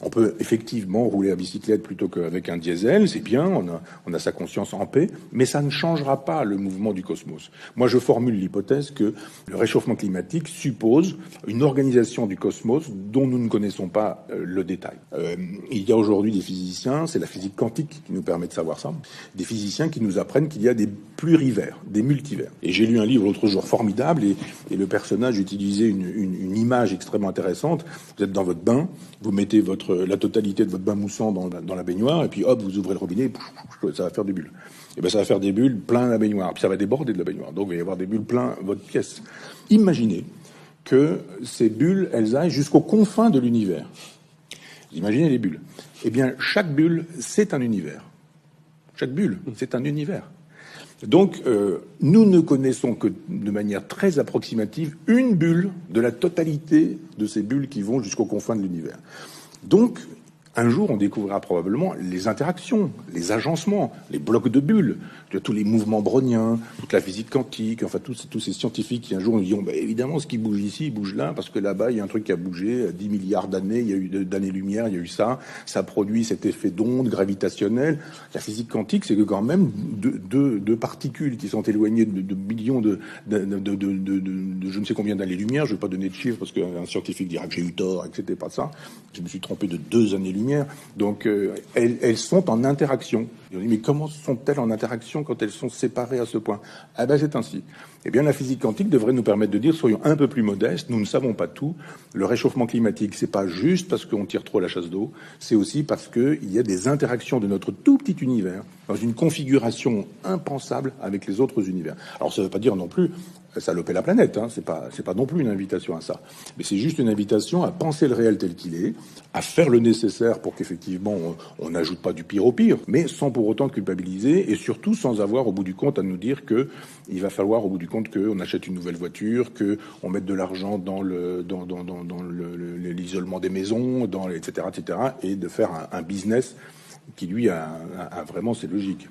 On peut effectivement rouler à bicyclette plutôt qu'avec un diesel, c'est bien, on a sa conscience en paix, mais ça ne changera pas le mouvement du cosmos. Moi, je formule l'hypothèse que le réchauffement climatique suppose une organisation du cosmos dont nous ne connaissons pas le détail. Il y a aujourd'hui des physiciens, c'est la physique quantique qui nous permet de savoir ça, des physiciens qui nous apprennent qu'il y a des plurivers, des multivers. Et j'ai lu un livre l'autre jour formidable, et le personnage utilisait une image extrêmement intéressante. Vous êtes dans votre bain, vous mettez la totalité de votre bain moussant dans la baignoire, et puis hop, vous ouvrez le robinet, et ça va faire des bulles. Et ben ça va faire des bulles plein la baignoire, puis ça va déborder de la baignoire. Donc il va y avoir des bulles plein votre pièce. Imaginez que ces bulles, elles aillent jusqu'aux confins de l'univers. Imaginez les bulles. Eh bien, chaque bulle, c'est un univers. Chaque bulle, c'est un univers. Donc, nous ne connaissons que de manière très approximative une bulle de la totalité de ces bulles qui vont jusqu'aux confins de l'univers. Donc, un jour, on découvrira probablement les interactions, les agencements, les blocs de bulles, tous les mouvements browniens, toute la physique quantique, enfin tous ces scientifiques qui un jour nous diront évidemment ce qui bouge ici, il bouge là, parce que là-bas il y a un truc qui a bougé, 10 milliards d'années, il y a eu d'années-lumière, il y a eu ça produit cet effet d'onde gravitationnelle. La physique quantique, c'est que quand même deux particules qui sont éloignées de millions de je ne sais combien d'années-lumière, je ne vais pas donner de chiffres parce qu'un scientifique dira que j'ai eu tort et que c'était pas ça. Je me suis trompé de 2 années-lumière. Donc elles sont en interaction. Et on dit mais comment sont-elles en interaction quand elles sont séparées à ce point? Ah ben c'est ainsi. Eh bien la physique quantique devrait nous permettre de dire soyons un peu plus modestes, nous ne savons pas tout. Le réchauffement climatique, c'est pas juste parce qu'on tire trop la chasse d'eau, c'est aussi parce qu'il y a des interactions de notre tout petit univers dans une configuration impensable avec les autres univers. Alors ça ne veut pas dire non plus saloper la planète, hein. C'est pas non plus une invitation à ça. Mais c'est juste une invitation à penser le réel tel qu'il est, à faire le nécessaire pour qu'effectivement on n'ajoute pas du pire au pire, mais sans pour autant culpabiliser et surtout sans avoir au bout du compte à nous dire que il va falloir au bout du compte qu'on achète une nouvelle voiture, qu'on mette de l'argent dans l'isolement des maisons, etc., et de faire un business qui lui a vraiment ses logiques.